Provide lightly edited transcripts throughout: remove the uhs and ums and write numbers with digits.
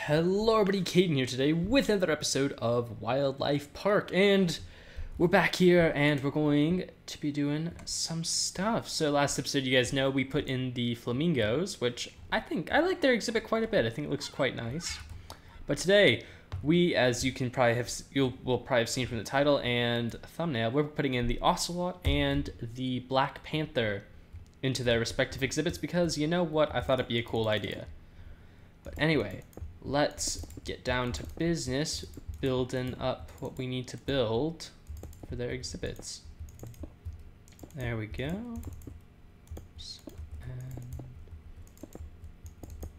Hello everybody, Caden here today with another episode of Wildlife Park, and we're back here and we're going to be doing some stuff. So last episode, you guys know, we put in the flamingos, which I like their exhibit quite a bit. I think it looks quite nice. But today, as you can probably will probably have seen from the title and thumbnail, we're putting in the Ocelot and the Black Panther into their respective exhibits because you know what, I thought it'd be a cool idea. But anyway, let's get down to business, building up what we need to build for their exhibits. There we go. And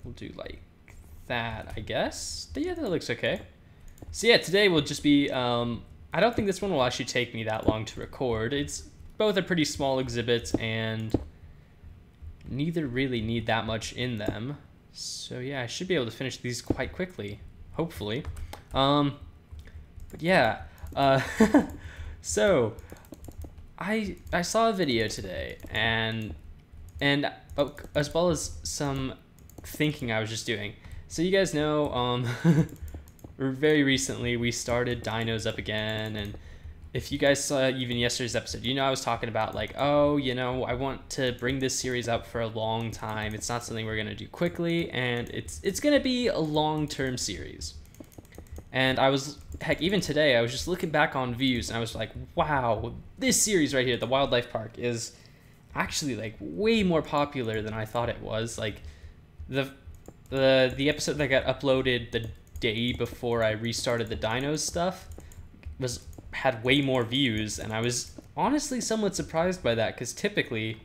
we'll do like that, I guess. But yeah, that looks okay. So yeah, today will just be, I don't think this one will actually take me that long to record. Both are pretty small exhibits and neither really need that much in them. So yeah, I should be able to finish these quite quickly, hopefully. But yeah, so I saw a video today, and as well as some thinking I was just doing. So you guys know, very recently we started dinos up again, and if you guys saw even yesterday's episode, you know I was talking about like, oh, you know, I want to bring this series up for a long time. It's not something we're going to do quickly, and it's going to be a long-term series. And heck, even today, I was just looking back on views, and I was like, wow, this series right here, the Wildlife Park, is actually like way more popular than I thought it was. Like the episode that got uploaded the day before I restarted the dinos stuff had way more views, and I was honestly somewhat surprised by that, because typically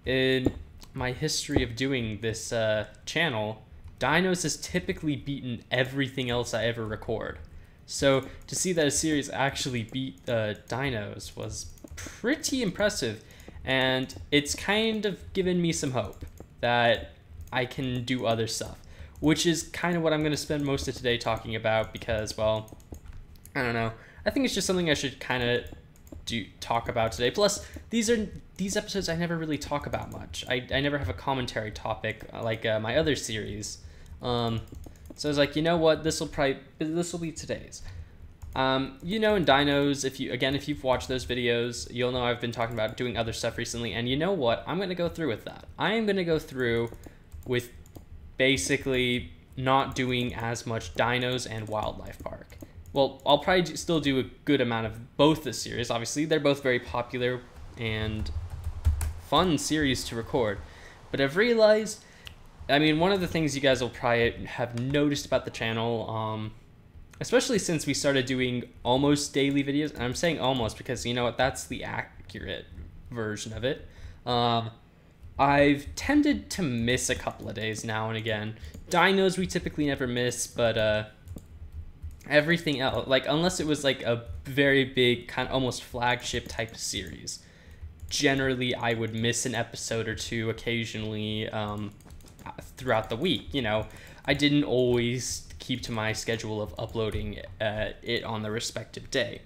in my history of doing this channel, dinos has typically beaten everything else I ever record. So to see that a series actually beat dinos was pretty impressive, and it's kind of given me some hope that I can do other stuff, which is kind of what I'm going to spend most of today talking about, because, well, I don't know. I think it's just something I should kind of talk about today. Plus, these episodes I never really talk about much. I never have a commentary topic like my other series. So I was like, you know what, this will be today's. You know, in dinos, if you've watched those videos, you'll know I've been talking about doing other stuff recently. And you know what, I'm gonna go through with that. I am gonna go through with basically not doing as much dinos and Wildlife Park. Well, I'll probably still do a good amount of both the series. Obviously, they're both very popular and fun series to record. But I've realized, I mean, one of the things you guys will probably have noticed about the channel, especially since we started doing almost daily videos, and I'm saying almost because, you know what, that's the accurate version of it. I've tended to miss a couple of days now and again. Dinos we typically never miss, but everything else, like unless it was like a very big kind of almost flagship type series, generally I would miss an episode or two occasionally throughout the week. You know, I didn't always keep to my schedule of uploading it on the respective day,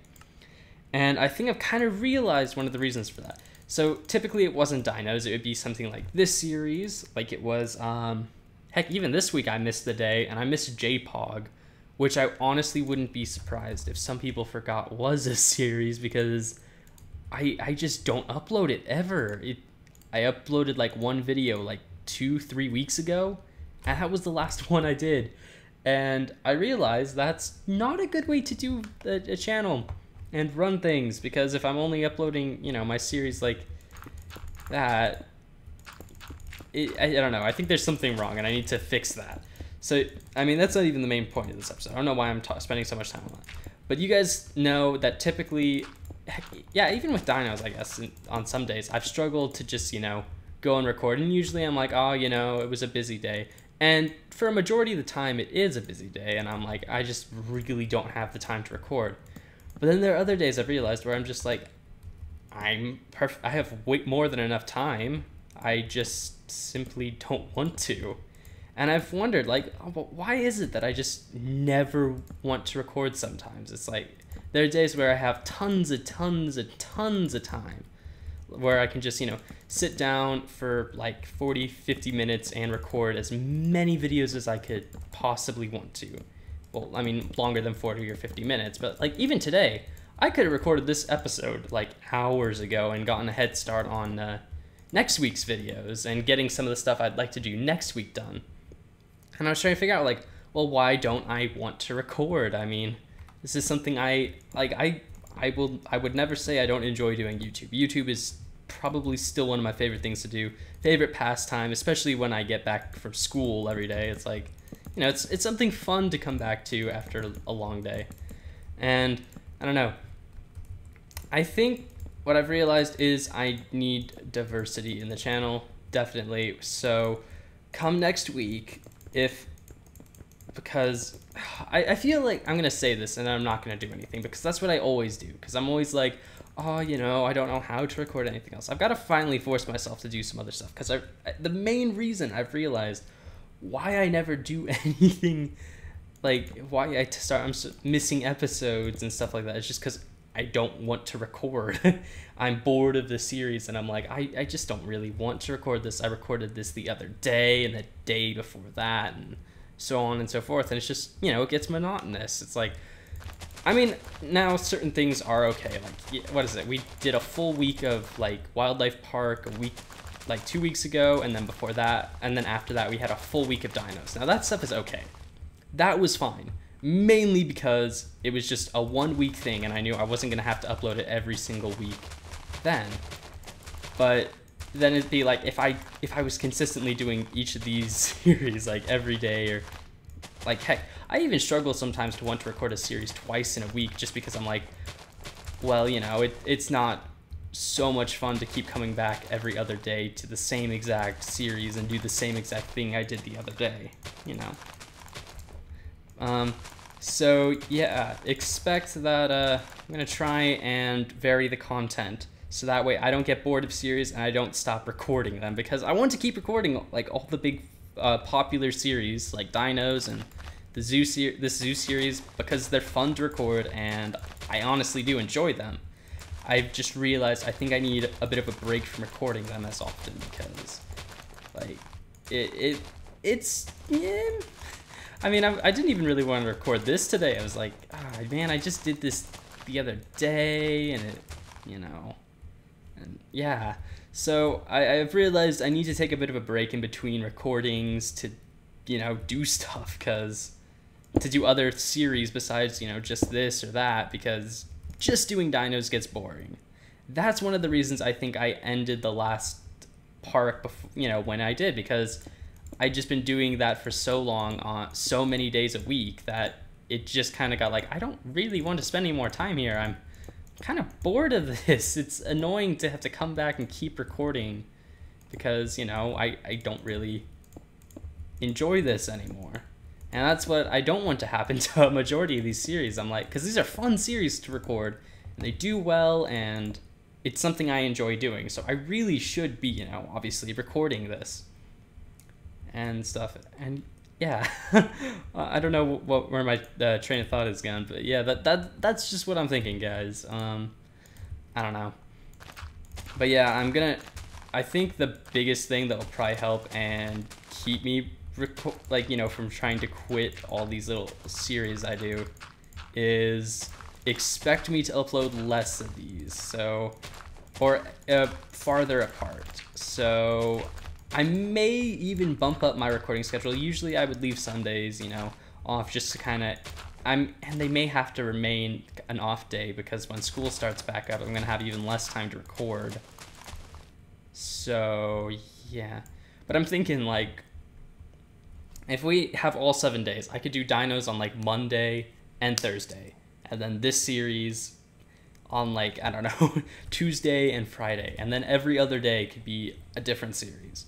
and I think I've kind of realized one of the reasons for that. So typically it wasn't dinos, it would be something like this series, like it was heck, even this week I missed the day, and I missed JPOG, which I honestly wouldn't be surprised if some people forgot was a series, because I just don't upload it ever. I uploaded like one video like 2-3 weeks ago, and that was the last one I did. And I realized that's not a good way to do a channel and run things, because if I'm only uploading, you know, my series like that, I don't know, I think there's something wrong and I need to fix that. So, I mean, that's not even the main point of this episode. I don't know why I'm spending so much time on that. But you guys know that typically, heck, yeah, even with dinos, I guess, on some days, I've struggled to just, you know, go and record. And usually I'm like, oh, you know, it was a busy day. And for a majority of the time, it is a busy day. And I'm like, I just really don't have the time to record. But then there are other days I've realized where I'm just like, I have way more than enough time. I just simply don't want to. And I've wondered, like, oh, why is it that I just never want to record sometimes? It's like, there are days where I have tons of time. where I can just, sit down for like 40, 50 minutes and record as many videos as I could possibly want to. Well, I mean, longer than 40 or 50 minutes, but like even today, I could have recorded this episode like hours ago and gotten a head start on next week's videos and getting some of the stuff I'd like to do next week done. And I was trying to figure out, like, well, why don't I want to record? I mean, this is something I would never say I don't enjoy doing YouTube. YouTube is probably still one of my favorite things to do, favorite pastime, especially when I get back from school every day. It's like, it's something fun to come back to after a long day. And I don't know. I think what I've realized is I need diversity in the channel, definitely. So come next week, because I feel like I'm going to say this and I'm not going to do anything, because that's what I always do. Because I'm always like, oh, I don't know how to record anything else. I've got to finally force myself to do some other stuff. Because the main reason I've realized why I never do anything, like why I'm missing episodes and stuff like that, is just because I don't want to record. I'm bored of the series and I'm like, I just don't really want to record this. I recorded this the other day and the day before that and so on and so forth. And it's just, it gets monotonous. It's like, I mean, now certain things are okay. Like, what is it? We did a full week of like Wildlife Park like 2 weeks ago. And then before that, and then after that, we had a full week of dinos. Now that stuff is okay. That was fine. Mainly because it was just a 1 week thing and I knew I wasn't going to have to upload it every single week then. But then it'd be like, if I was consistently doing each of these series like every day, or like, heck, I even struggle sometimes to want to record a series twice in a week, just because I'm like, well, it's not so much fun to keep coming back every other day to the same exact series and do the same exact thing I did the other day, So yeah, expect that I'm gonna try and vary the content, so that way I don't get bored of series and I don't stop recording them, because I want to keep recording like all the big popular series like Dinos and the zoo series, because they're fun to record and I honestly do enjoy them. I've just realized I think I need a bit of a break from recording them as often, because like it's yeah. I mean, I didn't even really want to record this today. I was like, man, I just did this the other day, and it, and yeah. So I've realized I need to take a bit of a break in between recordings to, do stuff, to do other series besides, just this or that, because just doing dinos gets boring. That's one of the reasons I think I ended the last park before, when I did, because I'd just been doing that for so long, on so many days a week, that it just kind of got like, I don't really want to spend any more time here. I'm kind of bored of this. It's annoying to have to come back and keep recording, because, I don't really enjoy this anymore. And that's what I don't want to happen to a majority of these series. I'm like, because these are fun series to record, and they do well, and it's something I enjoy doing. So I really should be, obviously recording this and stuff. And yeah, I don't know where my train of thought is gone, but yeah, that's just what I'm thinking, guys. I don't know, but yeah, I think the biggest thing that will probably help and keep me from trying to quit all these little series I do is expect me to upload less of these, or farther apart. So I may even bump up my recording schedule. Usually I would leave Sundays, off, just to kind of, and they may have to remain an off day, because when school starts back up, I'm going to have even less time to record. So yeah, but I'm thinking like, if we have all 7 days, I could do dinos on like Monday and Thursday, and then this series on like, I don't know, Tuesday and Friday, and then every other day could be a different series.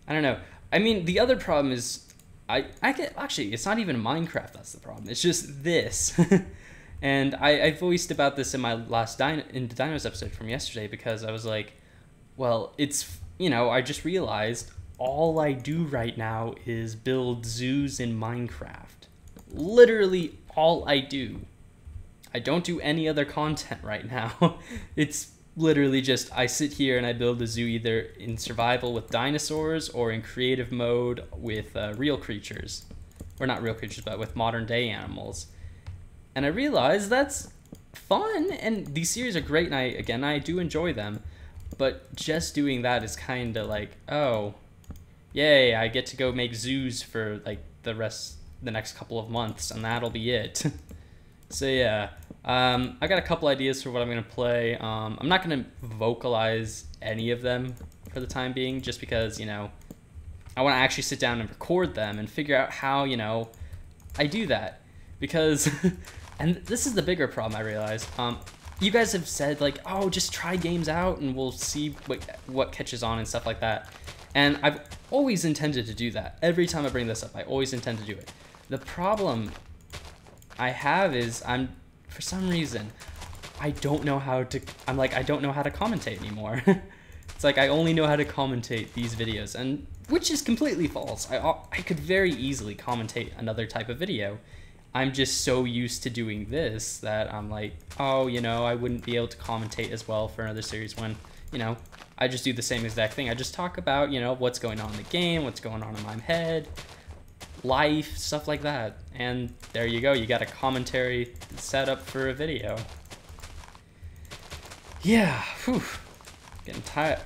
I don't know. I mean, the other problem is actually, it's not even Minecraft that's the problem. It's just this. And I voiced about this in my last in the Dinos episode from yesterday, because I was like, well, it's, I just realized all I do right now is build zoos in Minecraft. Literally all I do. I don't do any other content right now. It's literally just, I sit here and I build a zoo either in survival with dinosaurs or in creative mode with real creatures. Or not real creatures, but with modern day animals. And I realized that's fun, and these series are great, and I do enjoy them. But just doing that is kind of like, oh, yay, I get to go make zoos for like the next couple of months, and that'll be it. So yeah, I got a couple ideas for what I'm gonna play. I'm not gonna vocalize any of them for the time being, just because, you know, I want to actually sit down and record them and figure out how, you know, I do that. Because, and this is the bigger problem I realize. You guys have said like, oh, just try games out and we'll see what catches on and stuff like that. And I've always intended to do that. Every time I bring this up, I always intend to do it. The problem I have is for some reason, I don't know how to commentate anymore. It's like I only know how to commentate these videos, and which is completely false. I could very easily commentate another type of video. I'm just so used to doing this that I'm like, oh, you know, I wouldn't be able to commentate as well for another series when, you know, I just do the same exact thing. I just talk about, you know, what's going on in the game, what's going on in my head, life, stuff like that. And there you go, you got a commentary set up for a video. Yeah, whew. Getting tired.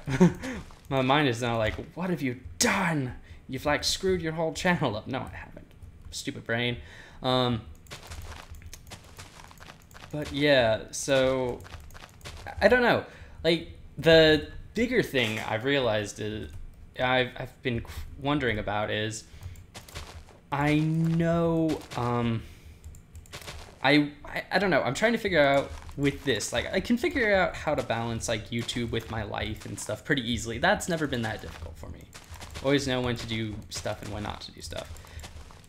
My mind is now like, what have you done? You've like screwed your whole channel up. No, I haven't. Stupid brain. But yeah, so I don't know. Like the bigger thing I've realized is I've been wondering about is I know I don't know. I'm trying to figure out with this, like I can figure out how to balance like YouTube with my life and stuff pretty easily. That's never been that difficult for me. Always know when to do stuff and when not to do stuff.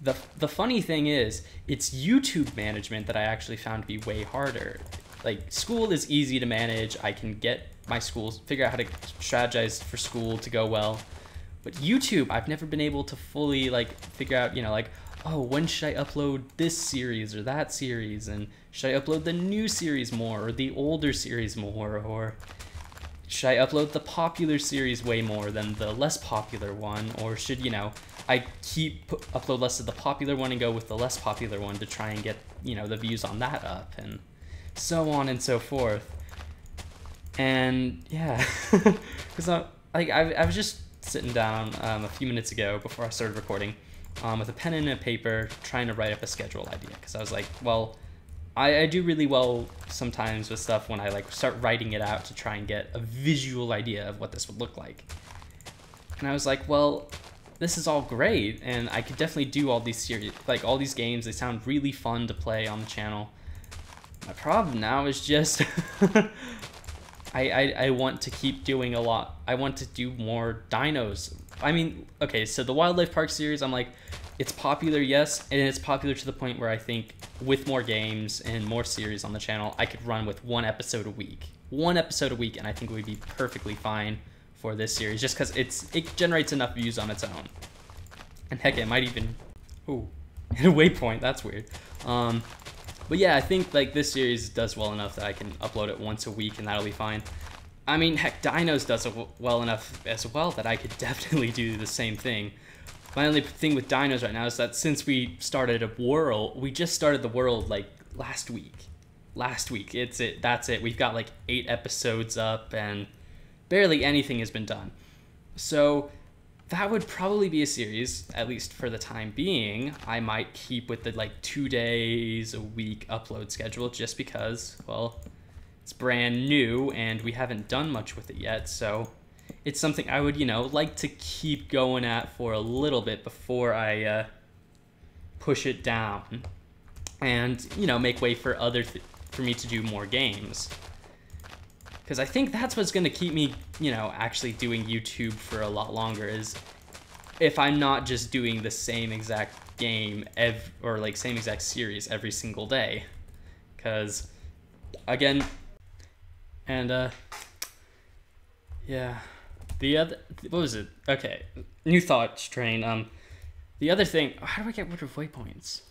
The funny thing is, it's YouTube management that I actually found to be way harder. Like school is easy to manage. I can get my schools, figure out how to strategize for school to go well. But YouTube, I've never been able to fully like figure out, you know, like, oh, when should I upload this series or that series? And should I upload the new series more or the older series more? Or should I upload the popular series way more than the less popular one? Or should, you know, I upload less of the popular one and go with the less popular one to try and get, you know, the views on that up, and so on and so forth. And yeah, because I was just sitting down a few minutes ago before I started recording with a pen and a paper trying to write up a schedule idea, because I was like, well, I do really well sometimes with stuff when I like start writing it out to try and get a visual idea of what this would look like. And I was like, well, this is all great, and I could definitely do all these series, like all these games. They sound really fun to play on the channel. My problem now is just I want to keep doing a lot. I want to do more dinos. I mean, okay, so the Wildlife Park series, I'm like, it's popular, yes, and it's popular to the point where I think with more games and more series on the channel, I could run with one episode a week. One episode a week, and I think it would be perfectly fine for this series, just because it generates enough views on its own. And heck, it might even, ooh, hit a waypoint, that's weird. But yeah, I think like this series does well enough that I can upload it once a week and that'll be fine. I mean, heck, Dinos does it well enough as well that I could definitely do the same thing. My only thing with Dinos right now is that since we started a world, we just started the world like last week. That's it. We've got like 8 episodes up and barely anything has been done. So that would probably be a series, at least for the time being. I might keep with the like 2 days a week upload schedule just because, well, it's brand new and we haven't done much with it yet. So it's something I would, you know, like to keep going at for a little bit before I push it down and, you know, make way for for me to do more games. Because I think that's what's going to keep me, you know, actually doing YouTube for a lot longer, is if I'm not just doing the same exact game or like same exact series every single day. Because, again, and, yeah, the other, what was it? Okay, new thought train. The other thing, how do I get rid of waypoints?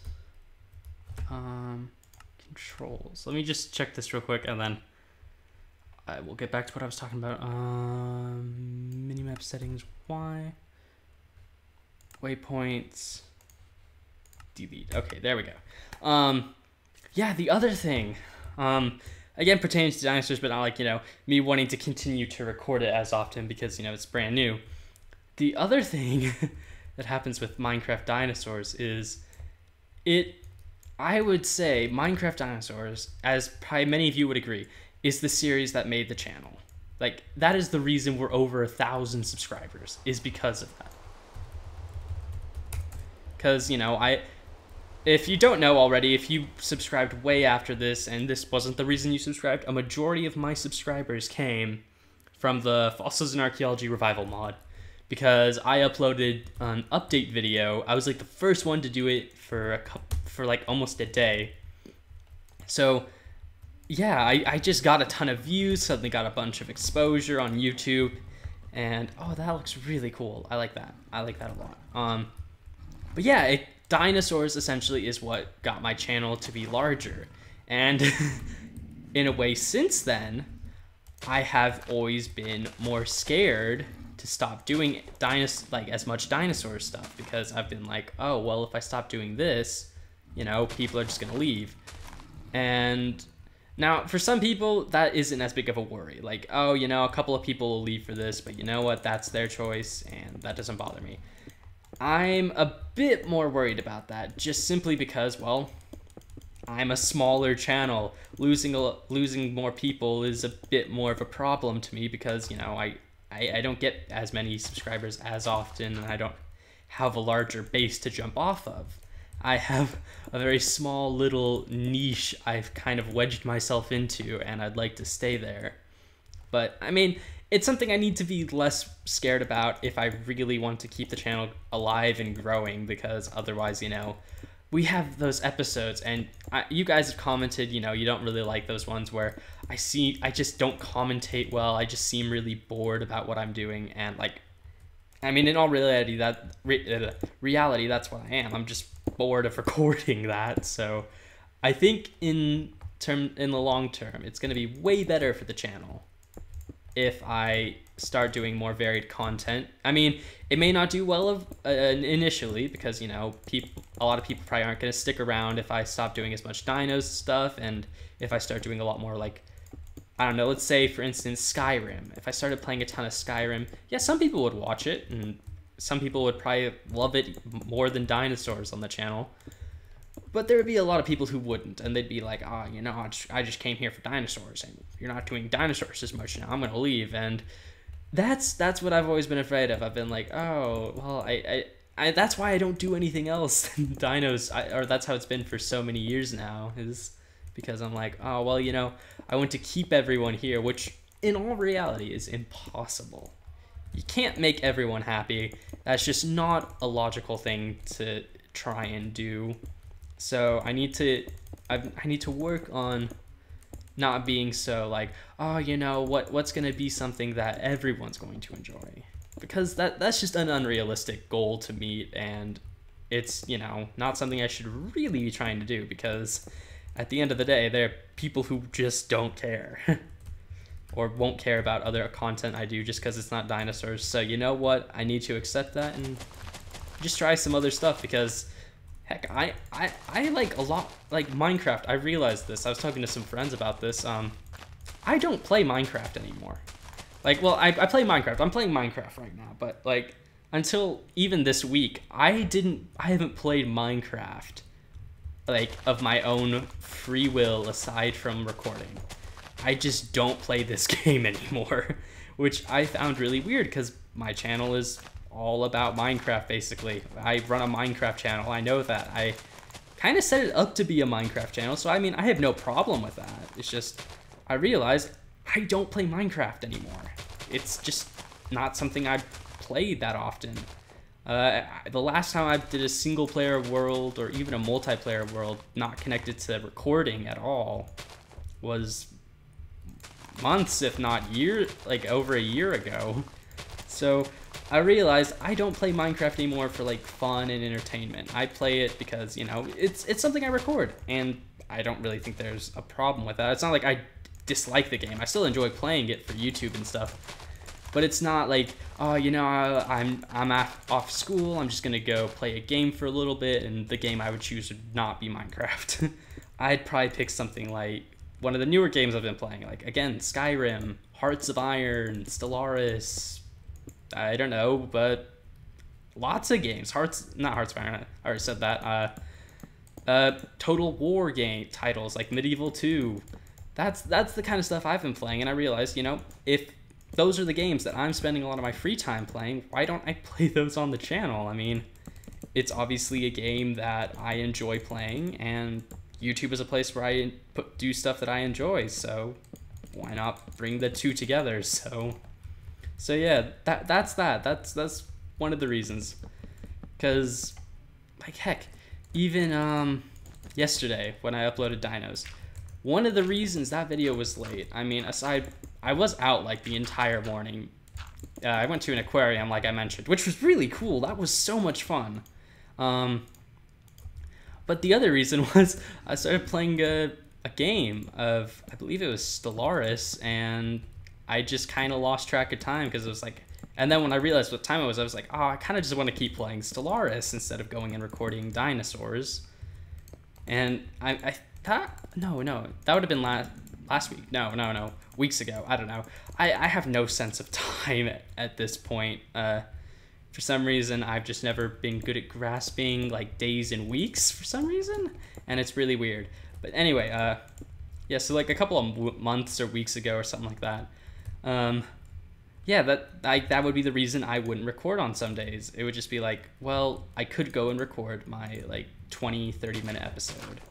Controls. Let me just check this real quick and then I will get back to what I was talking about. Minimap settings, Y. Waypoints. Delete. Okay, there we go. Yeah, the other thing, again, pertains to dinosaurs, but not like, me wanting to continue to record it as often because, it's brand new. The other thing that happens with Minecraft Dinosaurs is I would say Minecraft Dinosaurs, as probably many of you would agree, is the series that made the channel. Like, that is the reason we're over 1,000 subscribers, is because of that. Because, if you don't know already, if you subscribed way after this and this wasn't the reason you subscribed, a majority of my subscribers came from the Fossils and Archaeology Revival mod. Because I uploaded an update video. I was like the first one to do it for like almost a day. So yeah, I just got a ton of views, suddenly got a bunch of exposure on YouTube, and oh, that looks really cool. I like that. I like that a lot. But yeah, dinosaurs essentially is what got my channel to be larger. And in a way since then, I have always been more scared to stop doing as much dinosaur stuff, because I've been like, oh, well, if I stop doing this, people are just gonna leave. And now for some people that isn't as big of a worry, like, oh, a couple of people will leave for this, but you know what, that's their choice and that doesn't bother me. I'm a bit more worried about that, just simply because, well, I'm a smaller channel. Losing more people is a bit more of a problem to me, because I don't get as many subscribers as often, and I don't have a larger base to jump off of. I have a very small little niche I've kind of wedged myself into, and I'd like to stay there. But, I mean, it's something I need to be less scared about if I really want to keep the channel alive and growing, because otherwise, we have those episodes, and you guys have commented, you don't really like those ones where I just don't commentate well. I just seem really bored about what I'm doing, and in all reality, that's what I am. I'm just bored of recording that. So I think in the long term, it's going to be way better for the channel if I start doing more varied content. I mean, it may not do well initially, because a lot of people probably aren't going to stick around if I stop doing as much dinos stuff, and if I start doing a lot more, like, I don't know, let's say for instance Skyrim. If I started playing a ton of Skyrim, yeah, some people would watch it, and some people would probably love it more than dinosaurs on the channel. But there would be a lot of people who wouldn't, and they'd be like, I just came here for dinosaurs, and you're not doing dinosaurs as much now, I'm gonna leave. And that's what I've always been afraid of. I've been like, oh, well, I that's why I don't do anything else than dinos, or that's how it's been for so many years now, is because I'm like, oh, well, I want to keep everyone here, which in all reality is impossible. You can't make everyone happy. That's just not a logical thing to try and do. So I need to work on not being so like, oh, what's going to be something that everyone's going to enjoy, because that's just an unrealistic goal to meet, and it's, not something I should really be trying to do, because at the end of the day, there are people who just don't care or won't care about other content I do just because it's not dinosaurs. So you know what? I need to accept that and just try some other stuff, because heck, I like a lot, like Minecraft. I realized this. I was talking to some friends about this. I don't play Minecraft anymore. Like, well, I play Minecraft. I'm playing Minecraft right now, but like until even this week, I haven't played Minecraft like of my own free will aside from recording. I just don't play this game anymore, which I found really weird, because my channel is all about Minecraft, basically. I run a Minecraft channel, I know that. I kind of set it up to be a Minecraft channel, so I mean, I have no problem with that. It's just, I realized I don't play Minecraft anymore. It's just not something I played that often. The last time I did a single player world, or even a multiplayer world, not connected to recording at all, was months, if not years, like over a year ago. So I realized I don't play Minecraft anymore for like fun and entertainment. I play it because, it's something I record, and I don't really think there's a problem with that. It's not like dislike the game. I still enjoy playing it for YouTube and stuff. But it's not like, oh, you know, I'm off school, I'm just gonna go play a game for a little bit, and the game I would choose would not be Minecraft. I'd probably pick something like one of the newer games I've been playing, like, again, Skyrim, Hearts of Iron, Stellaris, I don't know, but lots of games. Not Hearts of Iron, I already said that. Total War game titles, like Medieval 2. That's the kind of stuff I've been playing, and I realized, you know, if those are the games that I'm spending a lot of my free time playing, why don't I play those on the channel? I mean, it's obviously a game that I enjoy playing, and YouTube is a place where I do stuff that I enjoy, so why not bring the two together? So yeah, that's one of the reasons. Because, like, heck, even yesterday when I uploaded Dinos, one of the reasons that video was late, I mean, I was out like the entire morning. I went to an aquarium, like I mentioned, which was really cool. That was so much fun. But the other reason was I started playing a game of, I believe it was Stellaris, and I just kind of lost track of time because it was like, and then when I realized what time it was, I was like, oh, I kind of just want to keep playing Stellaris instead of going and recording dinosaurs. And I thought, no, that would have been last week. No, weeks ago. I don't know. I have no sense of time at this point. For some reason, I've just never been good at grasping like days and weeks for some reason, and it's really weird. But anyway, yeah, so like a couple of months or weeks ago or something like that, yeah, that would be the reason I wouldn't record on some days. It would just be like, well, I could go and record my like 20-30 minute episode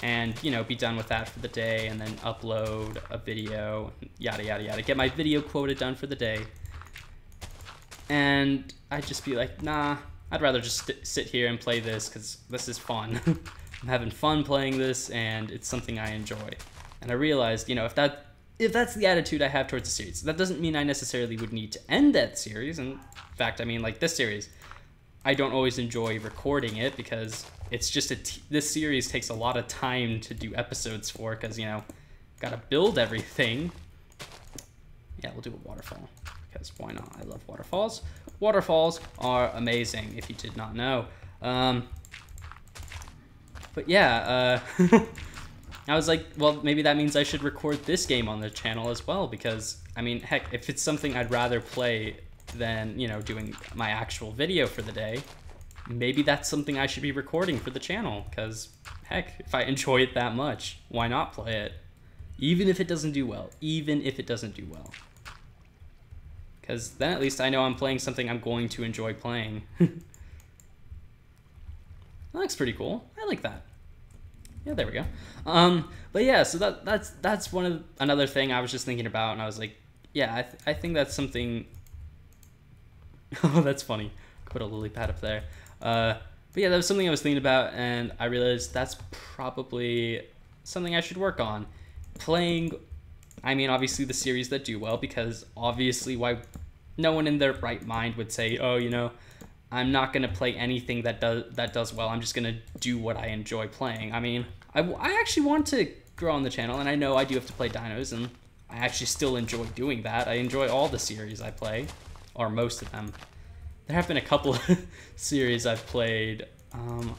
and, you know, be done with that for the day, and then upload a video, yada yada yada, get my video quota done for the day. And I'd just be like, nah, I'd rather just sit here and play this because this is fun. I'm having fun playing this, and it's something I enjoy. And I realized, you know, if that's the attitude I have towards the series, that doesn't mean I necessarily would need to end that series. In fact, I mean, like this series, I don't always enjoy recording it because it's just this series takes a lot of time to do episodes for, because, you know, gotta build everything. Yeah, we'll do a waterfall, because why not? I love waterfalls. Waterfalls are amazing, if you did not know. But yeah, I was like, well, maybe that means I should record this game on the channel as well, because, I mean, heck, if it's something I'd rather play than, you know, doing my actual video for the day, maybe that's something I should be recording for the channel, because, heck, if I enjoy it that much, why not play it? Even if it doesn't do well. Even if it doesn't do well. Because then at least I know I'm playing something I'm going to enjoy playing. That looks pretty cool. I like that. Yeah, there we go. But yeah, so that's another thing I was just thinking about, and I was like, yeah, I think that's something. Oh, that's funny. Put a lily pad up there. But yeah, that was something I was thinking about, and I realized that's probably something I should work on. Playing, I mean, obviously the series that do well, because obviously no one in their right mind would say, oh, you know, I'm not going to play anything that does well. I'm just going to do what I enjoy playing. I mean, I actually want to grow on the channel, and I know I do have to play dinos, and I actually still enjoy doing that. I enjoy all the series I play, or most of them. There have been a couple of series I've played.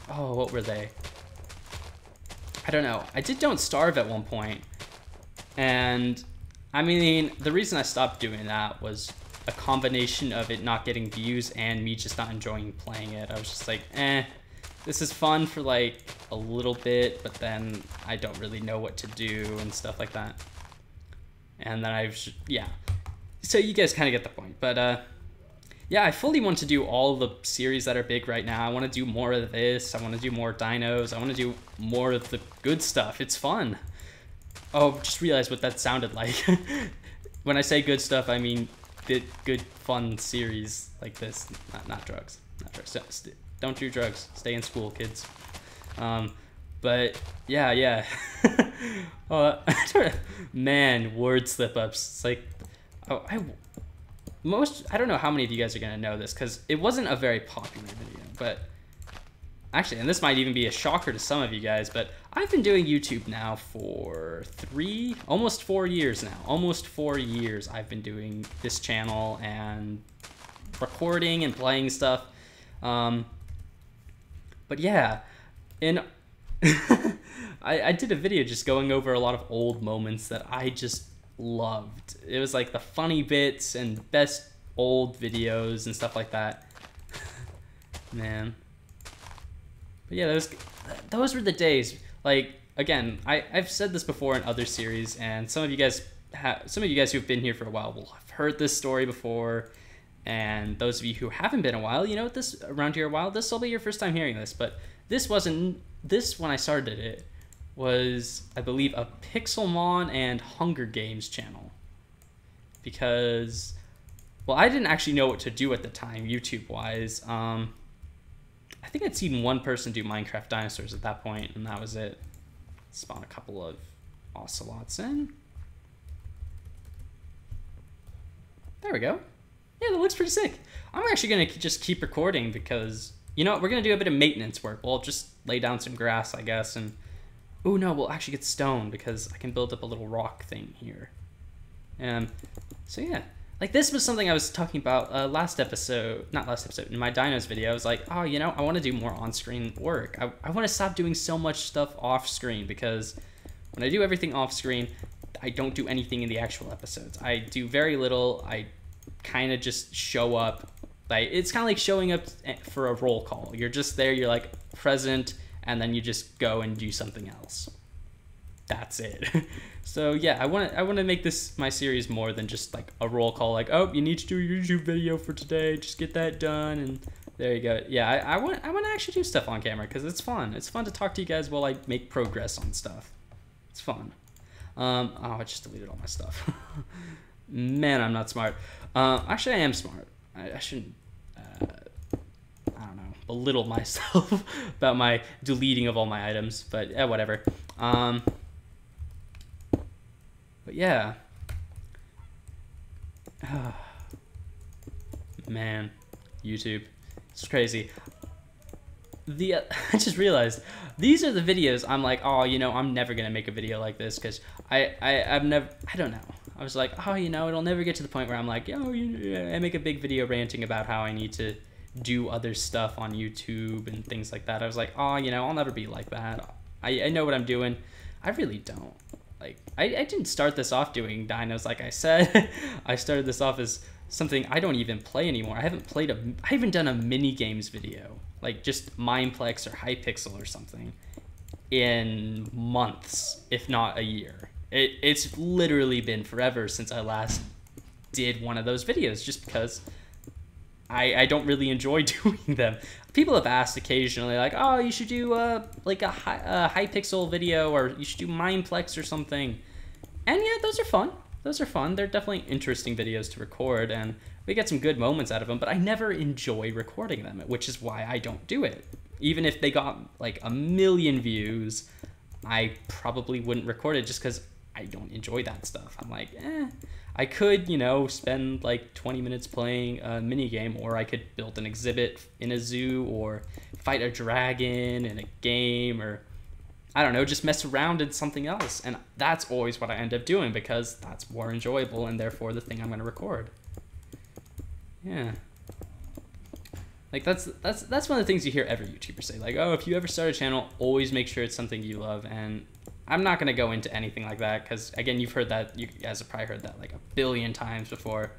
Oh, what were they? I don't know. I did Don't Starve at one point, and I mean, the reason I stopped doing that was a combination of it not getting views and me just not enjoying playing it. I was just like, this is fun for like a little bit, but then I don't really know what to do and stuff like that. And then yeah. So you guys kind of get the point. But yeah, I fully want to do all the series that are big right now. I want to do more of this. I want to do more dinos. I want to do more of the good stuff. It's fun. Oh, just realized what that sounded like. When I say good stuff, I mean good fun series like this. Not drugs. Not drugs. Don't do drugs. Stay in school, kids. But yeah. Man, word slip-ups. It's like, I don't know how many of you guys are gonna know this, because it wasn't a very popular video, but actually, and this might even be a shocker to some of you guys, but I've been doing YouTube now for almost 4 years now. Almost 4 years I've been doing this channel and recording and playing stuff. But yeah, and I did a video just going over a lot of old moments that I just loved. It was like the funny bits and best old videos and stuff like that. Man. But yeah, those were the days. Like, again, I've said this before in other series, and some of you guys who've been here for a while will have heard this story before. And those of you who haven't been a while, you know, around here a while, this will be your first time hearing this. But this, when I started it, was, I believe, a Pixelmon and Hunger Games channel. Because, well, I didn't actually know what to do at the time, YouTube-wise. I think I'd seen one person do Minecraft dinosaurs at that point, and that was it. Spawn a couple of Ocelots in. There we go. Yeah, that looks pretty sick. I'm actually going to just keep recording because, you know what, we're going to do a bit of maintenance work. We'll just lay down some grass, I guess, and... Oh no, we'll actually get stone because I can build up a little rock thing here. So yeah, like this was something I was talking about not last episode, in my dinos video. I was like, oh, you know, I want to do more on-screen work. I want to stop doing so much stuff off-screen because when I do everything off-screen, I don't do anything in the actual episodes. I do very little. I kind of just show up. Like, it's kind of like showing up for a roll call. You're just there, you're like present, and then you just go and do something else. That's it. So yeah, I want to make this my series more than just like a roll call. Like, oh, you need to do a YouTube video for today. Just get that done, and there you go. Yeah, I want to actually do stuff on camera because it's fun. It's fun to talk to you guys while I make progress on stuff. It's fun. Oh, I just deleted all my stuff. Man, I'm not smart. Actually, I am smart. I shouldn't. I don't know, belittle myself about my deleting of all my items, but yeah, whatever. But yeah. Man, YouTube, it's crazy. I just realized these are the videos I'm like, oh, you know, I'm never gonna make a video like this because I don't know. I was like, oh, you know, it'll never get to the point where I'm like, yo, I make a big video ranting about how I need to do other stuff on YouTube and things like that. I was like, oh, you know, I'll never be like that. I know what I'm doing. I really don't. Like, I didn't start this off doing dinos, like I said. I started this off as something I don't even play anymore. I haven't done a mini games video, like just Mineplex or Hypixel or something, in months, if not a year. It's literally been forever since I last did one of those videos, just because I don't really enjoy doing them. People have asked occasionally, like, oh, you should do like a Hypixel video, or you should do Mineplex or something. And yeah, those are fun. Those are fun. They're definitely interesting videos to record, and we get some good moments out of them, but I never enjoy recording them, which is why I don't do it. Even if they got like 1 million views, I probably wouldn't record it just because I don't enjoy that stuff. I'm like, I could, you know, spend like 20 minutes playing a mini game, or I could build an exhibit in a zoo, or fight a dragon in a game, or I don't know, just mess around in something else. And that's always what I end up doing because that's more enjoyable and therefore the thing I'm going to record. Yeah. Like that's one of the things you hear every YouTuber say, like, oh, if you ever start a channel, always make sure it's something you love. And I'm not going to go into anything like that because, again, you've heard that, you guys have probably heard that like 1 billion times before.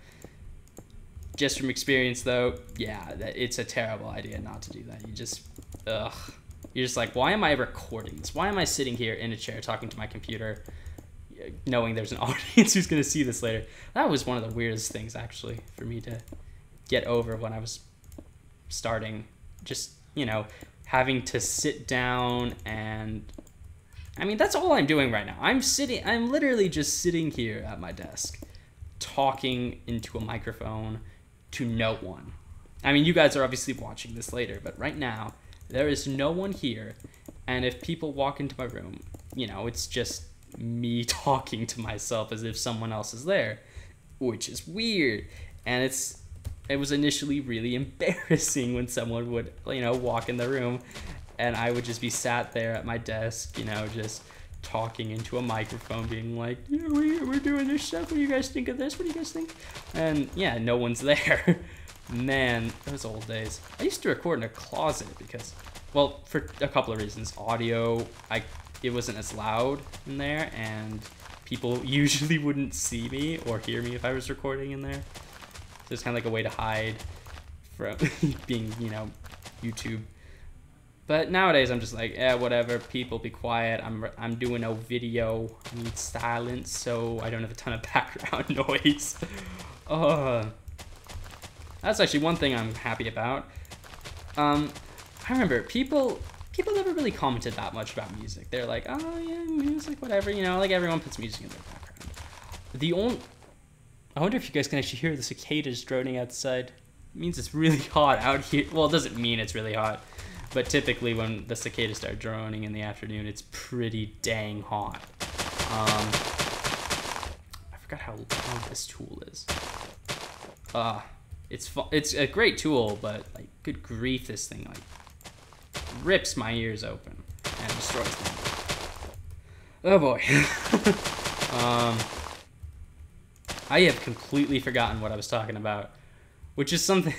Just from experience, though, yeah, it's a terrible idea not to do that. You just, you're just like, why am I recording this? Why am I sitting here in a chair talking to my computer, knowing there's an audience who's going to see this later? That was one of the weirdest things, actually, for me to get over when I was starting. Just, you know, having to sit down and... I mean, that's all I'm doing right now. I'm literally just sitting here at my desk, talking into a microphone to no one. I mean, you guys are obviously watching this later, but right now, there is no one here, and if people walk into my room, you know, it's just me talking to myself as if someone else is there, which is weird, and it was initially really embarrassing when someone would, you know, walk in the room and I would just be sat there at my desk, just talking into a microphone, being like, yeah, we're doing this stuff. What do you guys think of this? What do you guys think? And yeah, no one's there. Man, those old days. I used to record in a closet because, well, for a couple of reasons. Audio, it wasn't as loud in there, and people usually wouldn't see me or hear me if I was recording in there. So it's kind of like a way to hide from being, YouTube. But nowadays I'm just like, yeah, whatever, people be quiet. I'm doing a video. I need silence so I don't have a ton of background noise. That's actually one thing I'm happy about. I remember people never really commented that much about music. They're like, oh yeah, music, whatever, like everyone puts music in their background. I wonder if you guys can actually hear the cicadas droning outside. It means it's really hot out here. Well, it doesn't mean it's really hot, but typically when the cicadas start droning in the afternoon, it's pretty dang hot. I forgot how long this tool is. It's a great tool, but like, good grief, this thing like rips my ears open and destroys them. Oh boy. I have completely forgotten what I was talking about, which is something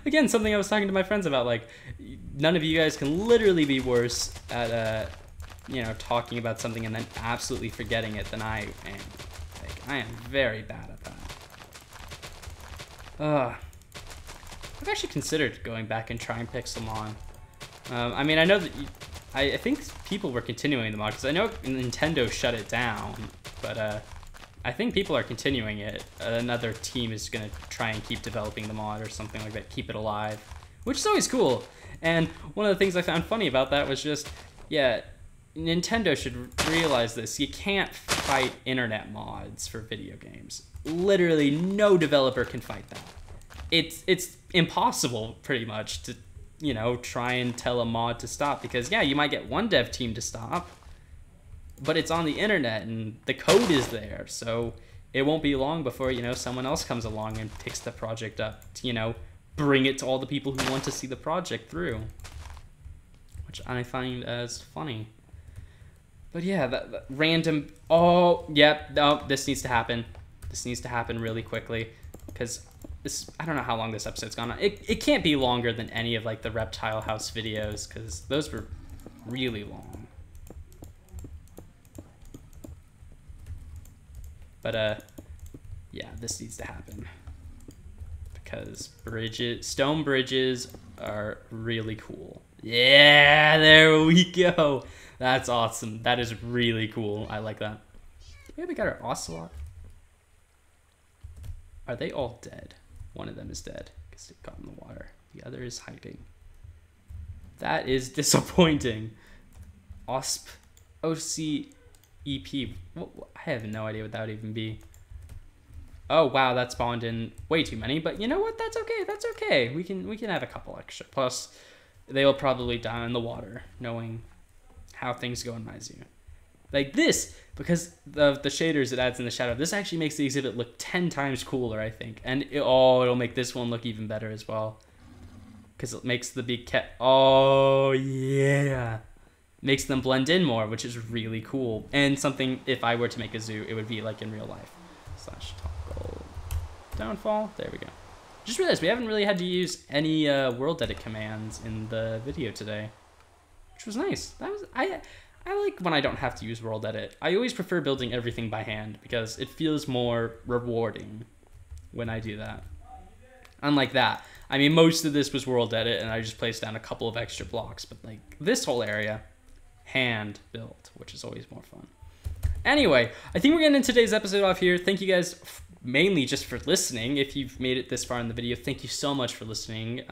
I was talking to my friends about. Like, none of you guys can literally be worse at talking about something and then absolutely forgetting it than I am. Like, I am very bad at that. I've actually considered going back and trying Pixelmon. I mean, I know that I think people were continuing the mod, because I know Nintendo shut it down, but I think people are continuing it. Another team is going to try and keep developing the mod or something like that, keep it alive, which is always cool. And one of the things I found funny about that was just, yeah, Nintendo should realize this. You can't fight internet mods for video games. Literally no developer can fight that. It's impossible, pretty much, to try and tell a mod to stop, because yeah, you might get one dev team to stop, but it's on the internet and the code is there, so it won't be long before someone else comes along and picks the project up to bring it to all the people who want to see the project through, which I find as funny. But yeah, that random, oh yep, no, this needs to happen really quickly, because I don't know how long this episode's gone on. It can't be longer than any of like the Reptile House videos, because those were really long. But yeah, this needs to happen, because stone bridges are really cool. Yeah, there we go. That's awesome. That is really cool. I like that. Yeah, we got our Ocelot. Are they all dead? One of them is dead because it got in the water. The other is hiding. That is disappointing. OCEP. I have no idea what that would even be. Oh wow, that spawned in way too many. But you know what? That's okay. That's okay. We can have a couple extra. Plus, they will probably die in the water, knowing how things go in my zoo. Like this, because of the shaders it adds in the shadow, this actually makes the exhibit look 10 times cooler, I think. And it'll make this one look even better as well, because it makes the big cat, oh yeah, makes them blend in more, which is really cool. And something, if I were to make a zoo, it would be like in real life. /toggle downfall, there we go. Just realized we haven't really had to use any world edit commands in the video today, which was nice. I like when I don't have to use world edit. I always prefer building everything by hand, because it feels more rewarding when I do that. Unlike that, I mean, most of this was world edit and I just placed down a couple of extra blocks, but like this whole area, hand built, which is always more fun. Anyway, I think we're getting today's episode off here. Thank you guys mainly just for listening. If you've made it this far in the video, thank you so much for listening.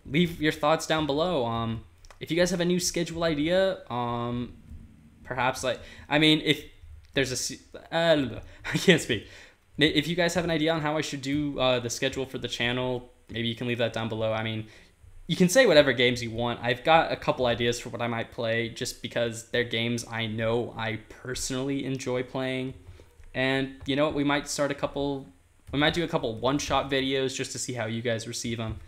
Leave your thoughts down below. If you guys have a new schedule idea, perhaps if there's I can't speak. If you guys have an idea on how I should do the schedule for the channel, maybe you can leave that down below. I mean, you can say whatever games you want. I've got a couple ideas for what I might play, just because they're games I know I personally enjoy playing. And you know what? We might do a couple one-shot videos just to see how you guys receive them.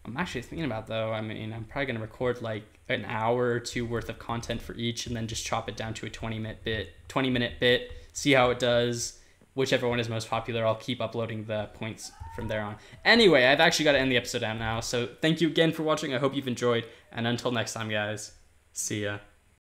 I'm actually thinking about though. I mean, I'm probably gonna record like an hour or two worth of content for each, and then just chop it down to a 20-minute bit. See how it does. Whichever one is most popular, I'll keep uploading the points from there on. Anyway, I've actually got to end the episode now. So thank you again for watching. I hope you've enjoyed, and until next time, guys. See ya.